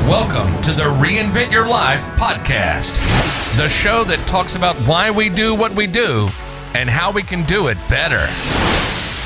Welcome to the Reinvent Your Life podcast, the show that talks about why we do what we do and how we can do it better.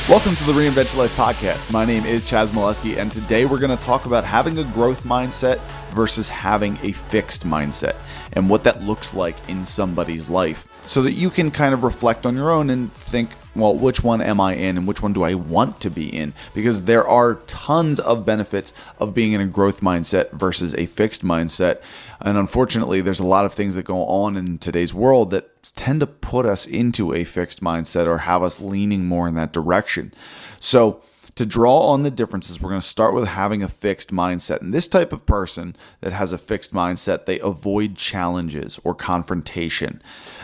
Welcome to the Reinvent Your Life podcast. My name is Chaz Molesky, and today we're going to talk about having a growth mindset versus having a fixed mindset and what that looks like in somebody's life so that you can kind of reflect on your own and think, well, which one am I in and which one do I want to be in? Because there are tons of benefits of being in a growth mindset versus a fixed mindset. And unfortunately, there's a lot of things that go on in today's world that tend to put us into a fixed mindset or have us leaning more in that direction. So to draw on the differences, we're going to start with having a fixed mindset. And this type of person that has a fixed mindset, they avoid challenges or confrontation.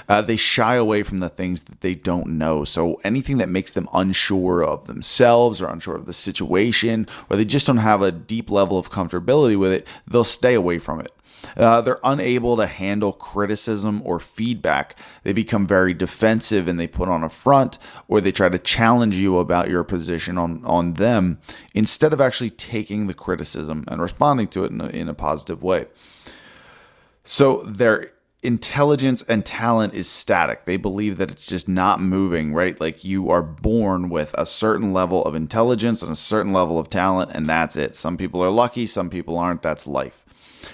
They shy away from the things that they don't know. So anything that makes them unsure of themselves or unsure of the situation, or they just don't have a deep level of comfortability with it, they'll stay away from it. They're unable to handle criticism or feedback. They become very defensive and they put on a front, or they try to challenge you about your position on them instead of actually taking the criticism and responding to it in a positive way. So their intelligence and talent is static. They believe that it's just not moving, right? Like you are born with a certain level of intelligence and a certain level of talent, and that's it. Some people are lucky, some people aren't. That's life.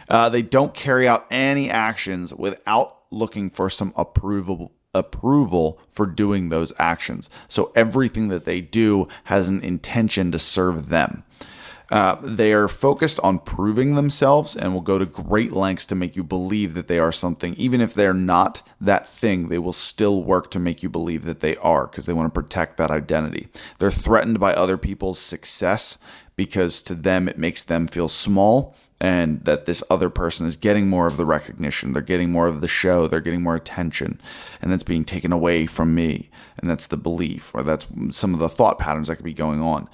They don't carry out any actions without looking for some approval for doing those actions. So everything that they do has an intention to serve them. They are focused on proving themselves and will go to great lengths to make you believe that they are something. Even if they're not that thing, they will still work to make you believe that they are because they want to protect that identity. They're threatened by other people's success because to them it makes them feel small, and that this other person is getting more of the recognition. They're getting more of the show. They're getting more attention. And that's being taken away from me. And that's the belief, or that's some of the thought patterns that could be going on.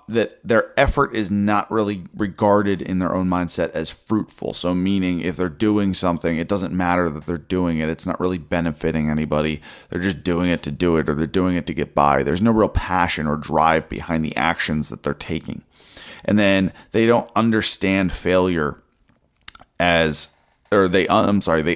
That their effort is not really regarded in their own mindset as fruitful. So meaning if they're doing something, it doesn't matter that they're doing it. It's not really benefiting anybody. They're just doing it to do it, or they're doing it to get by. There's no real passion or drive behind the actions that they're taking. And then they don't understand failure they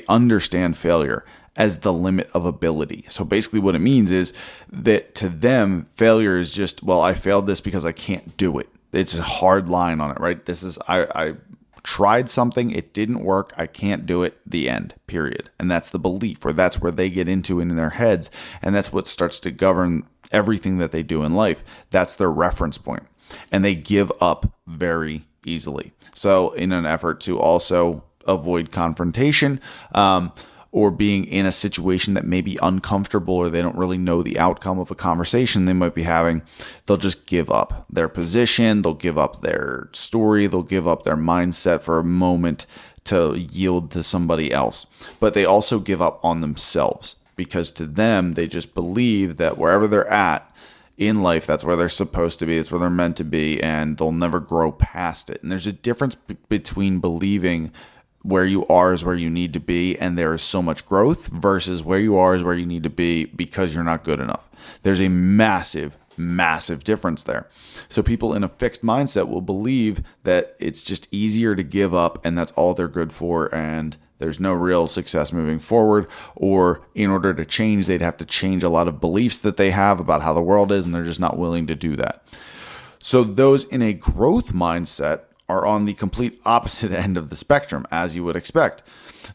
understand failure as the limit of ability. So basically what it means is that to them, failure is just, well, I failed this because I can't do it. It's a hard line on it, right? This is, I tried something, it didn't work, I can't do it, the end, period. And that's the belief, or that's where they get into in their heads. And that's what starts to govern everything that they do in life. That's their reference point. And they give up very easily. So in an effort to also avoid confrontation or being in a situation that may be uncomfortable, or they don't really know the outcome of a conversation they might be having, they'll just give up their position, they'll give up their story, they'll give up their mindset for a moment to yield to somebody else. But they also give up on themselves because to them, they just believe that wherever they're at in life, that's where they're supposed to be, it's where they're meant to be, and they'll never grow past it. And there's a difference between believing where you are is where you need to be and there is so much growth versus where you are is where you need to be because you're not good enough. There's a massive difference there. So people in a fixed mindset will believe that it's just easier to give up and that's all they're good for, and there's no real success moving forward, or in order to change, they'd have to change a lot of beliefs that they have about how the world is, and they're just not willing to do that. So those in a growth mindset are on the complete opposite end of the spectrum, as you would expect.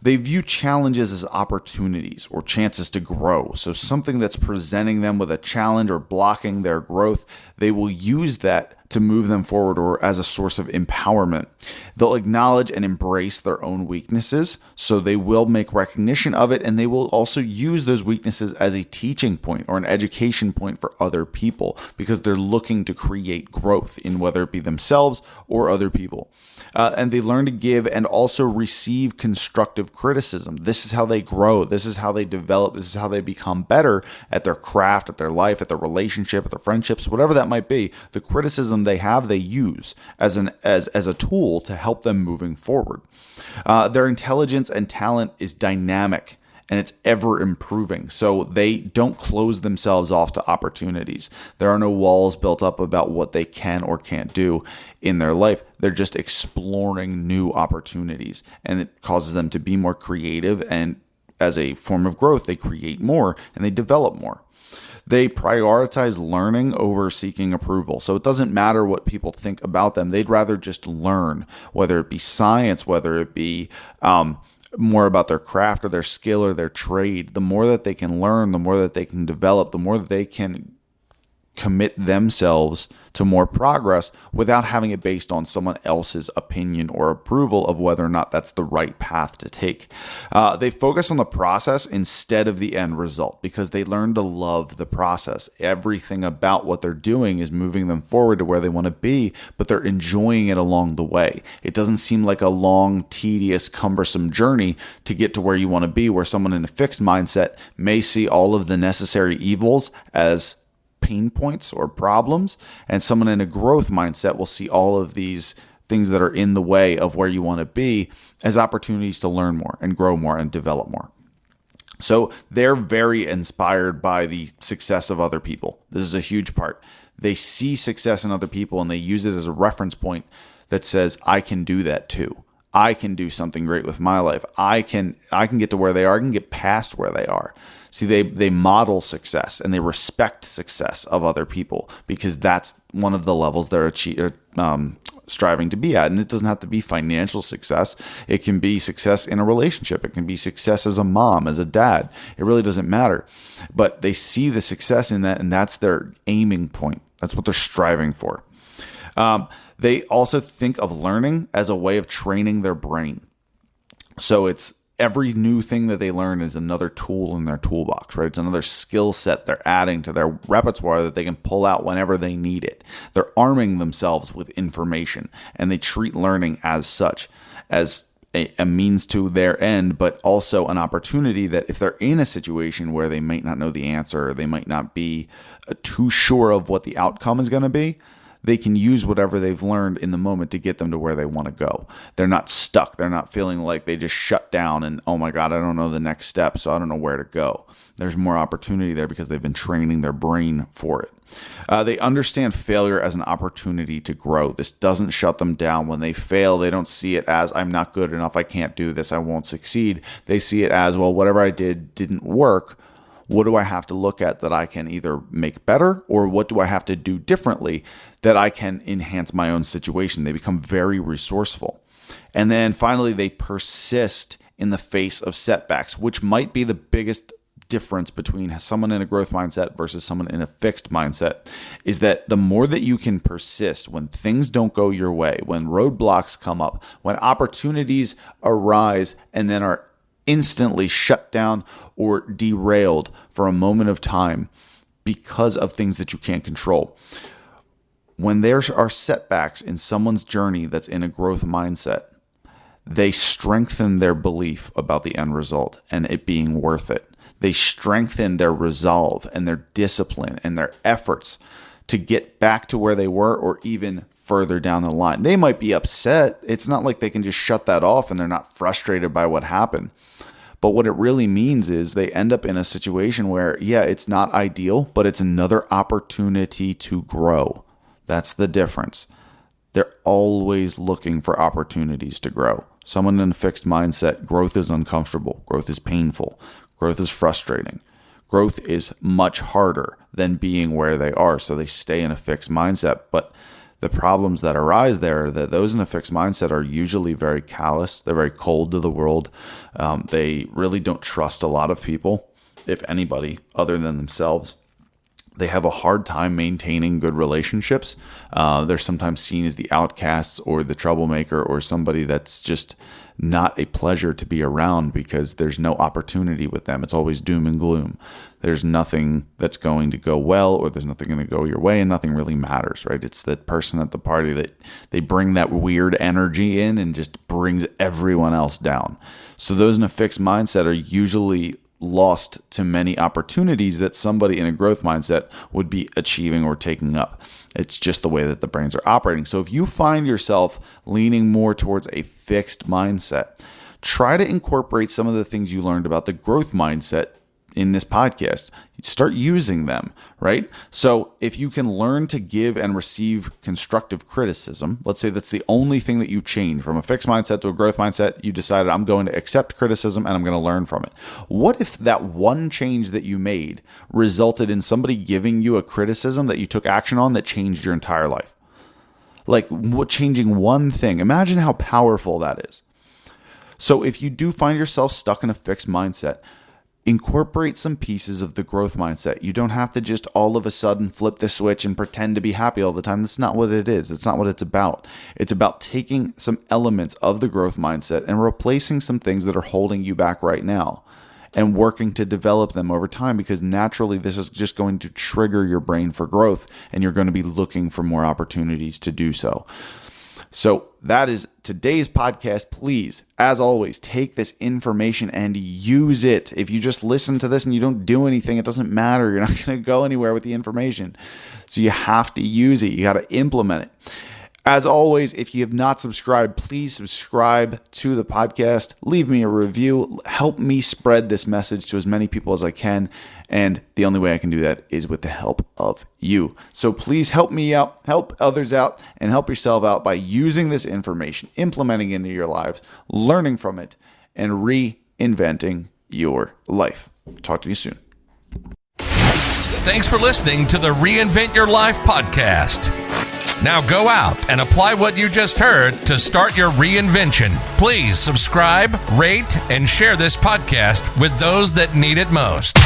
They view challenges as opportunities or chances to grow. So something that's presenting them with a challenge or blocking their growth, they will use that to move them forward or as a source of empowerment. They'll acknowledge and embrace their own weaknesses, so they will make recognition of it, and they will also use those weaknesses as a teaching point or an education point for other people because they're looking to create growth in whether it be themselves or other people. And they learn to give and also receive constructive criticism. This is how they grow. This is how they develop. This is how they become better at their craft, at their life, at their relationship, at their friendships, whatever that might be. The criticism they have, they use as a tool to help them moving forward. Their intelligence and talent is dynamic and it's ever improving. So they don't close themselves off to opportunities. There are no walls built up about what they can or can't do in their life. They're just exploring new opportunities, and it causes them to be more creative. And as a form of growth, they create more and they develop more. They prioritize learning over seeking approval. So it doesn't matter what people think about them. They'd rather just learn, whether it be science, whether it be more about their craft or their skill or their trade. The more that they can learn, the more that they can develop, the more that they can commit themselves to more progress without having it based on someone else's opinion or approval of whether or not that's the right path to take. They focus on the process instead of the end result because they learn to love the process. Everything about what they're doing is moving them forward to where they want to be, but they're enjoying it along the way. It doesn't seem like a long, tedious, cumbersome journey to get to where you want to be, where someone in a fixed mindset may see all of the necessary evils as pain points or problems, and someone in a growth mindset will see all of these things that are in the way of where you want to be as opportunities to learn more and grow more and develop more. So they're very inspired by the success of other people. This is a huge part. They see success in other people and they use it as a reference point that says, I can do that too. I can do something great with my life. I can get to where they are. I can get past where they are. See, they model success and they respect success of other people because that's one of the levels they're striving to be at. And it doesn't have to be financial success. It can be success in a relationship. It can be success as a mom, as a dad. It really doesn't matter. But they see the success in that, and that's their aiming point. That's what they're striving for. They also think of learning as a way of training their brain. So it's every new thing that they learn is another tool in their toolbox, right? It's another skill set they're adding to their repertoire that they can pull out whenever they need it. They're arming themselves with information, and they treat learning as such, as a means to their end, but also an opportunity that if they're in a situation where they might not know the answer, or they might not be too sure of what the outcome is going to be, they can use whatever they've learned in the moment to get them to where they want to go. They're not stuck. They're not feeling like they just shut down and, oh my God, I don't know the next step, so I don't know where to go. There's more opportunity there because they've been training their brain for it. They understand failure as an opportunity to grow. This doesn't shut them down. When they fail, they don't see it as, I'm not good enough, I can't do this, I won't succeed. They see it as, well, whatever I did didn't work. What do I have to look at that I can either make better, or what do I have to do differently that I can enhance my own situation? They become very resourceful. And then finally, they persist in the face of setbacks, which might be the biggest difference between someone in a growth mindset versus someone in a fixed mindset, is that the more that you can persist when things don't go your way, when roadblocks come up, when opportunities arise and then are instantly shut down or derailed for a moment of time because of things that you can't control. When there are setbacks in someone's journey that's in a growth mindset, they strengthen their belief about the end result and it being worth it. They strengthen their resolve and their discipline and their efforts to get back to where they were or even further down the line. They might be upset. It's not like they can just shut that off and they're not frustrated by what happened. But what it really means is they end up in a situation where, yeah, it's not ideal, but it's another opportunity to grow. That's the difference. They're always looking for opportunities to grow. Someone in a fixed mindset, growth is uncomfortable. Growth is painful. Growth is frustrating. Growth is much harder than being where they are. So they stay in a fixed mindset. But the problems that arise there are that those in a fixed mindset are usually very callous. They're very cold to the world. They really don't trust a lot of people, if anybody, other than themselves. They have a hard time maintaining good relationships. They're sometimes seen as the outcasts or the troublemaker or somebody that's just not a pleasure to be around because there's no opportunity with them. It's always doom and gloom. There's nothing that's going to go well, or there's nothing going to go your way, and nothing really matters, right? It's the person at the party that they bring that weird energy in and just brings everyone else down. So those in a fixed mindset are usually lost to many opportunities that somebody in a growth mindset would be achieving or taking up. It's just the way that the brains are operating. So if you find yourself leaning more towards a fixed mindset, try to incorporate some of the things you learned about the growth mindset in this podcast. Start using them, right? So if you can learn to give and receive constructive criticism, let's say that's the only thing that you change from a fixed mindset to a growth mindset, you decided I'm going to accept criticism and I'm going to learn from it. What if that one change that you made resulted in somebody giving you a criticism that you took action on that changed your entire life? Like changing one thing. Imagine how powerful that is. So if you do find yourself stuck in a fixed mindset, incorporate some pieces of the growth mindset. You don't have to just all of a sudden flip the switch and pretend to be happy all the time. That's not what it is. It's not what it's about. It's about taking some elements of the growth mindset and replacing some things that are holding you back right now and working to develop them over time, because naturally this is just going to trigger your brain for growth and you're going to be looking for more opportunities to do so. So that is today's podcast. Please, as always, take this information and use it. If you just listen to this and you don't do anything, it doesn't matter. You're not going to go anywhere with the information. So you have to use it. You got to implement it. As always, if you have not subscribed, please subscribe to the podcast. Leave me a review. Help me spread this message to as many people as I can. And the only way I can do that is with the help of you. So please help me out, help others out, and help yourself out by using this information, implementing it into your lives, learning from it, and reinventing your life. Talk to you soon. Thanks for listening to the Reinvent Your Life podcast. Now go out and apply what you just heard to start your reinvention. Please subscribe, rate, and share this podcast with those that need it most.